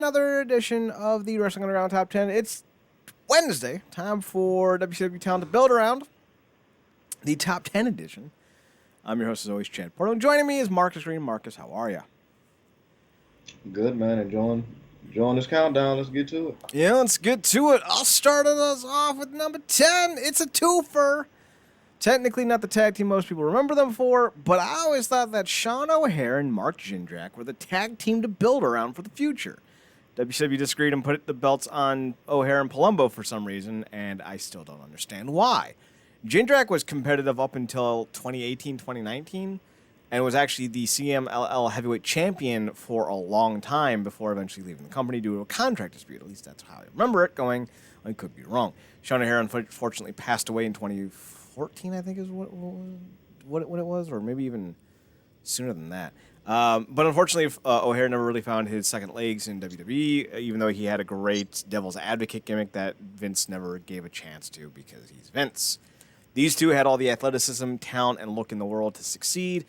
another edition of the Wrestling Underground Top 10. It's Wednesday, time for WCW Town to build around the Top 10 edition. I'm your host, as always, Chad Porto. And joining me is Marcus Green. Marcus, how are you? Good, man. Enjoying this countdown. Let's get to it. Yeah, let's get to it. I'll start us off with number 10. It's a twofer. Technically not the tag team most people remember them for, but I always thought that Sean O'Haire and Mark Jindrak were the tag team to build around for the future. WCW disagreed and put the belts on O'Haire and Palumbo for some reason, and I still don't understand why. Jindrak was competitive up until 2018, 2019, and was actually the CMLL heavyweight champion for a long time before eventually leaving the company due to a contract dispute. At least that's how I remember it going. I could be wrong. Sean O'Haire unfortunately passed away in 2014, I think is what it was, or maybe even sooner than that. But unfortunately, O'Haire never really found his second legs in WWE, even though he had a great devil's advocate gimmick that Vince never gave a chance to because he's Vince. These two had all the athleticism, talent, and look in the world to succeed.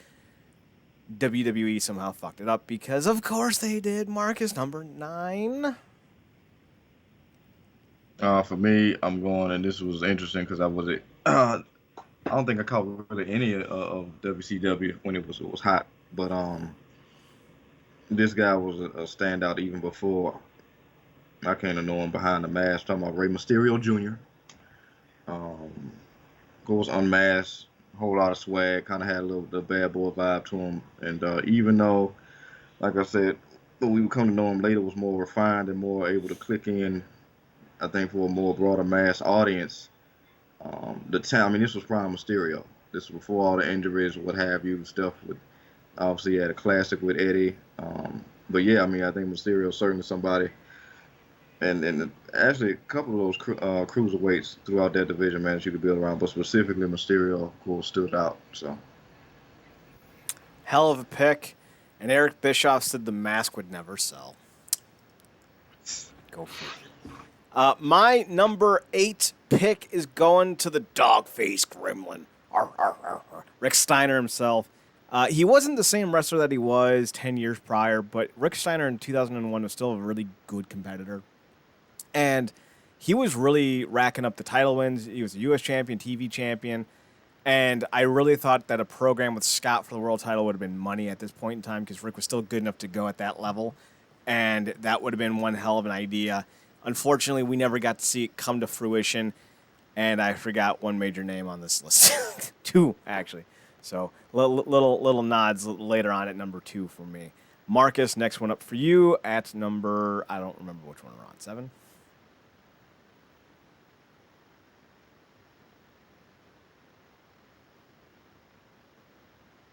WWE somehow fucked it up because, of course, they did. Marcus, number 9. For me, I'm going, and this was interesting because I don't think I caught really any of WCW when it was hot, but this guy was a standout even before I came to know him behind the mask. Talking about Rey Mysterio Jr. Goes unmasked, whole lot of swag, kind of had a little the bad boy vibe to him, and even though, like I said, we would come to know him later was more refined and more able to click in, I think, for a more broader mass audience. This was prime Mysterio. This was before all the injuries, what have you, stuff. With obviously he had a classic with Eddie, but yeah, I think Mysterio certainly somebody, and actually a couple of those cruiserweights throughout that division, man, that you could build around, but specifically Mysterio, of course, stood out. So Hell of a pick, and Eric Bischoff said the mask would never sell. Go figure. My number 8 pick is going to the dog-faced gremlin. Arr, arr, arr, arr. Rick Steiner himself. He wasn't the same wrestler that he was 10 years prior, but Rick Steiner in 2001 was still a really good competitor. And he was really racking up the title wins. He was a U.S. champion, TV champion. And I really thought that a program with Scott for the world title would have been money at this point in time because Rick was still good enough to go at that level. And that would have been one hell of an idea. Unfortunately, we never got to see it come to fruition, and I forgot one major name on this list. 2, actually. So little nods later on at number 2 for me. Marcus, next one up for you at number, I don't remember which one we're on, 7?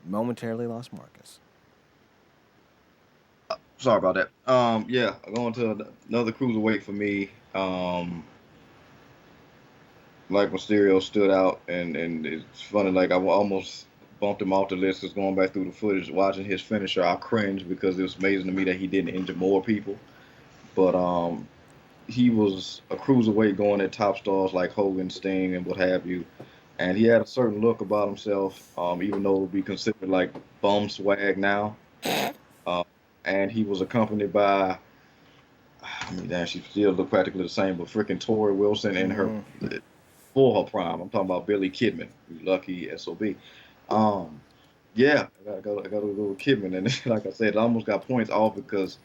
Momentarily lost Marcus. sorry about that. Yeah, going to another cruiserweight for me. Like Mysterio stood out, and it's funny. Like I almost bumped him off the list because going back through the footage, watching his finisher, I cringed because it was amazing to me that he didn't injure more people. But he was a cruiserweight going at top stars like Hogan, Sting, and what have you. And he had a certain look about himself, even though it would be considered like bum swag now. Uh, and he was accompanied by, damn, she still looked practically the same, but freaking Tori Wilson in her for her prime. I'm talking about Billy Kidman, you lucky SOB. Yeah, I got to go with Kidman, and like I said, I almost got points off because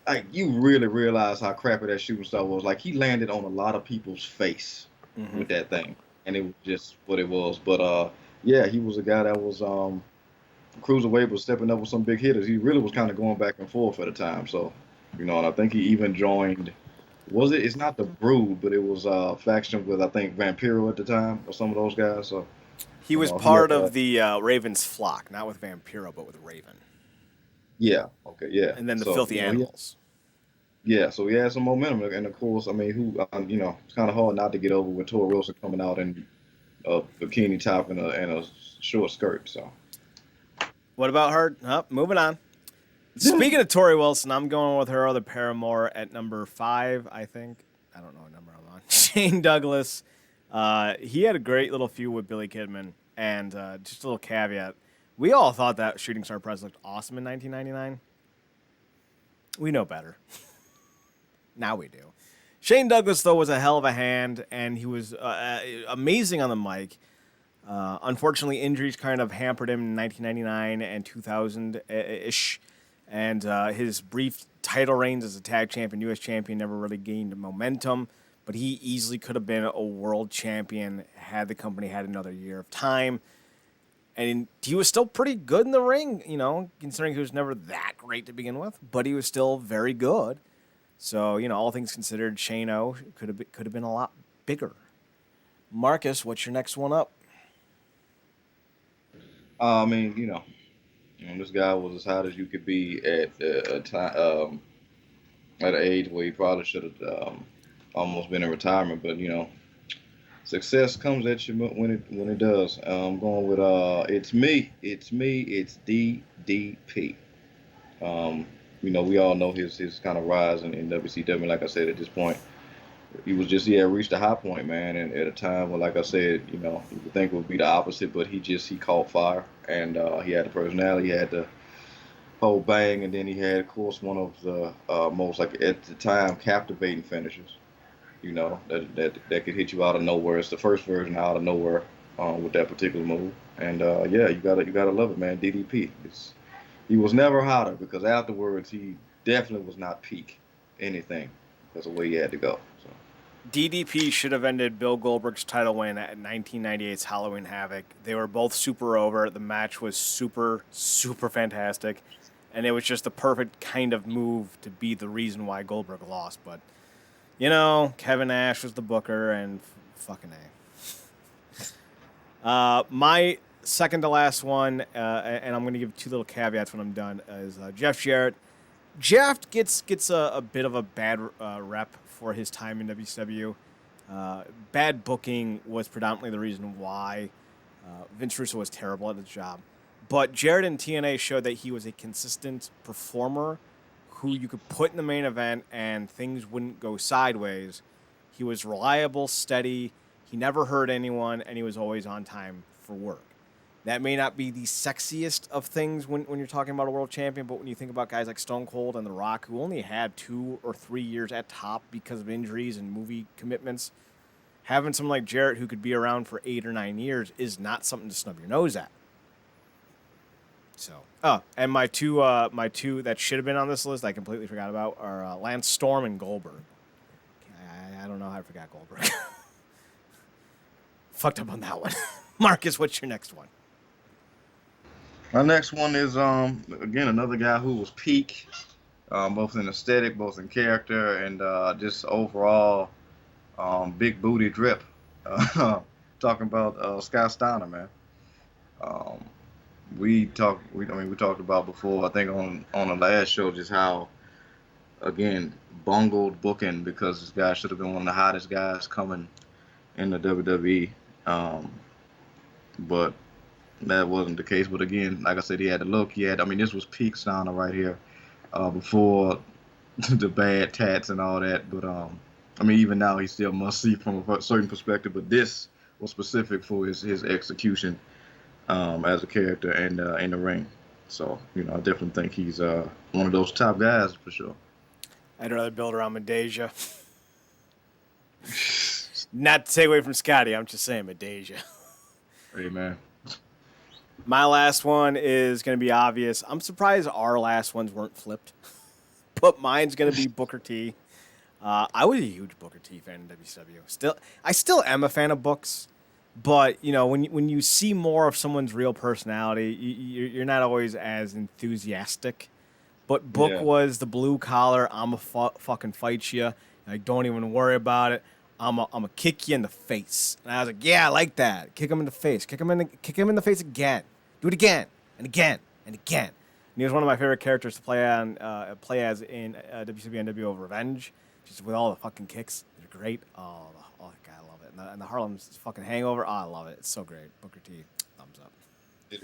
like you really realize how crappy that shooting star was. Like he landed on a lot of people's face with that thing, and it was just what it was. But yeah, he was a guy that was cruiserweight, was stepping up with some big hitters. He really was kind of going back and forth at the time. So, and I think he even joined. Was it? It's not the Brood, but it was faction with I think Vampiro at the time or some of those guys. So he was part of the Raven's flock, not with Vampiro, but with Raven. Yeah. Okay. Yeah. And then the Filthy Animals. Yeah. So he had some momentum, and of course, who it's kind of hard not to get over with Tori Wilson coming out in a bikini top and a short skirt. So. What about her? Oh, moving on. Speaking of Tori Wilson, I'm going with her other paramour at number 5, I think. I don't know what number I'm on. Shane Douglas. He had a great little feud with Billy Kidman. And just a little caveat. We all thought that Shooting Star Press looked awesome in 1999. We know better. Now we do. Shane Douglas, though, was a hell of a hand, and he was amazing on the mic. Unfortunately, injuries kind of hampered him in 1999 and 2000-ish, and his brief title reigns as a tag champion, U.S. champion, never really gained momentum, but he easily could have been a world champion had the company had another year of time. And he was still pretty good in the ring, you know, considering he was never that great to begin with, but he was still very good. So, you know, all things considered, Shane-O could have been a lot bigger. Marcus, what's your next one up? I mean, this guy was as hot as you could be at a time, at an age where he probably should have almost been in retirement. But success comes at you when it does. I'm going with it's it's DDP. We all know his kind of rise in WCW. Like I said, at this point, he had reached a high point, man, and at a time when, like I said, you would think it would be the opposite, but he caught fire, and he had the personality, he had the whole bang, and then he had, of course, one of the most, like at the time, captivating finishers. That could hit you out of nowhere. It's the first version out of nowhere with that particular move, and you gotta love it, man. DDP. He was never hotter because afterwards he definitely was not peak anything because of the way he had to go. So. DDP should have ended Bill Goldberg's title win at 1998's Halloween Havoc. They were both super over. The match was super, super fantastic, and it was just the perfect kind of move to be the reason why Goldberg lost. But, Kevin Nash was the booker, and fucking A. My second to last one, and I'm going to give two little caveats when I'm done, is Jeff Jarrett. Jeff gets a bit of a bad rep for his time in WCW. Bad booking was predominantly the reason why. Vince Russo was terrible at his job. But Jarrett in TNA showed that he was a consistent performer who you could put in the main event and things wouldn't go sideways. He was reliable, steady, he never hurt anyone, and he was always on time for work. That may not be the sexiest of things when you're talking about a world champion, but when you think about guys like Stone Cold and The Rock, who only had 2 or 3 years at top because of injuries and movie commitments, having someone like Jarrett who could be around for 8 or 9 years is not something to snub your nose at. So, and my two that should have been on this list I completely forgot about are Lance Storm and Goldberg. I don't know how I forgot Goldberg. Fucked up on that one. Marcus, what's your next one? My next one is again another guy who was peak, both in aesthetic, both in character, and just overall big booty drip. Talking about Scott Steiner, man. We talked about before, I think on the last show, just how again bungled booking, because this guy should have been one of the hottest guys coming in the WWE, but that wasn't the case. But again, like I said, he had the look. This was peak Steiner right here, before the bad tats and all that. But even now he still must see from a certain perspective. But this was specific for his execution as a character and in the ring. So I definitely think he's one of those top guys for sure. I'd rather build around Medeja. Not to take away from Scotty, I'm just saying Medeja. Hey, man. My last one is going to be obvious. I'm surprised our last ones weren't flipped, but mine's going to be Booker T. I was a huge Booker T fan in WCW. I still am a fan of Books, but when you see more of someone's real personality, you're not always as enthusiastic. But Book was the blue collar. I'm a fucking fight you. Like, don't even worry about it. I'm a kick you in the face. And I was like, yeah, I like that. Kick him in the face. Kick him in the face again. Do it again and again and again. And he was one of my favorite characters to play as in WCW NWO Revenge, just with all the fucking kicks. They're great. Oh God, I love it. And the Harlem's fucking Hangover. Oh, I love it. It's so great. Booker T, thumbs up. It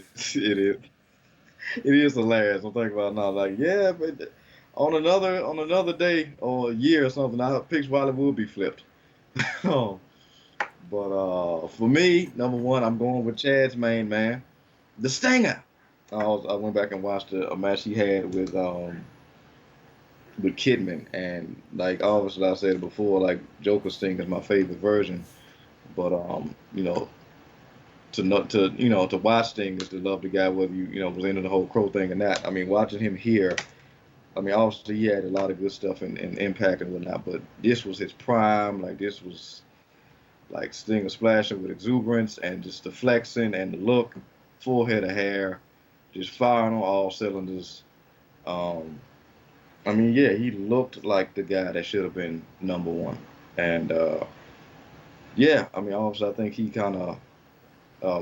is hilarious. I'm thinking about it now. Like, yeah, but on another day or a year or something, I picture Wally would be flipped. But for me, number one, I'm going with Chad's main man, the Stinger. I went back and watched a match he had with with Kidman, and like obviously I said before, like Joker Sting is my favorite version, but to not to to watch Sting is to love the guy whether you was into the whole Crow thing or not. I mean, watching him here, I mean, obviously he had a lot of good stuff and Impact and whatnot, but this was his prime. Like this was like Sting was splashing with exuberance and just the flexing and the look, full head of hair, just firing on all cylinders. Um, I mean, yeah, he looked like the guy that should have been number one. And yeah, I mean, obviously, I think he kind of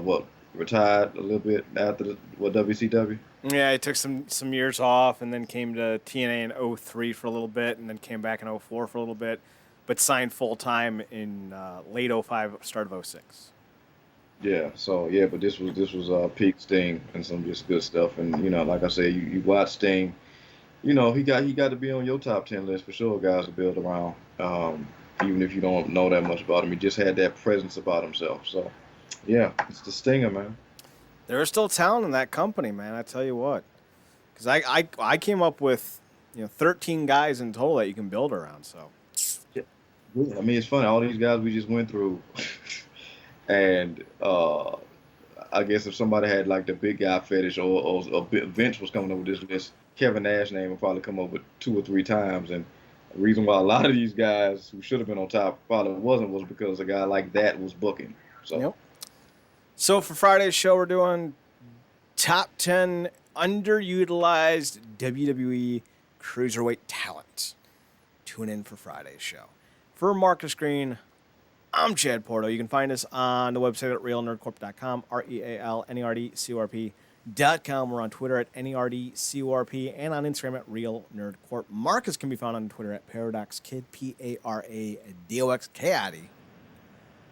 what retired a little bit after what WCW. Yeah, he took some years off and then came to TNA in '03 for a little bit and then came back in '04 for a little bit, but signed full time in late '05, start of '06. Yeah, so yeah, but this was peak Sting and some just good stuff. And like I said, you watch Sting, he got to be on your top 10 list for sure, guys to build around. Even if you don't know that much about him, he just had that presence about himself. So yeah, it's the Stinger, man. There's still talent in that company, man. I tell you what, because I came up with 13 guys in total that you can build around. So Yeah. Yeah, I mean, it's funny. All these guys we just went through, and I guess if somebody had like the big guy fetish or Vince was coming up with this list, Kevin Nash name would probably come up with 2 or 3 times. And the reason why a lot of these guys who should have been on top probably wasn't was because a guy like that was booking. So yep. So for Friday's show, we're doing top 10 underutilized WWE cruiserweight talent. Tune in for Friday's show. For Marcus Green, I'm Chad Porto. You can find us on the website at realnerdcorp.com, RealNerdCorp.com. We're on Twitter at NERDCORP and on Instagram at RealNerdCorp. Marcus can be found on Twitter at ParadoxKid, ParadoxKid.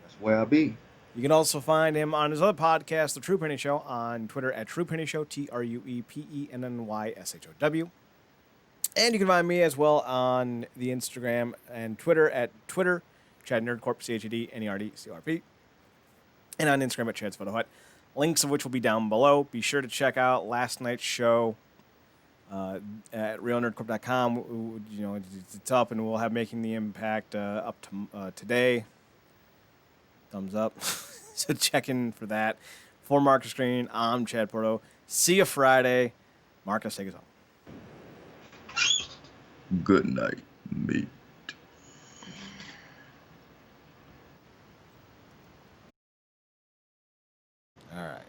that's where I be. You can also find him on his other podcast, The True Penny Show, on Twitter at True Penny Show, TruePennyShow. And you can find me as well on the Instagram and Twitter at Twitter, Chad NerdCorp, ChadNerdCorp. And on Instagram at Chad's Photo Hut. Links of which will be down below. Be sure to check out last night's show at RealNerdCorp.com. It's up, and we'll have Making the Impact up to today. Thumbs up. So check in for that. For Marcus Green, I'm Chad Porto. See you Friday. Marcus, take us home. Good night, mate. All right.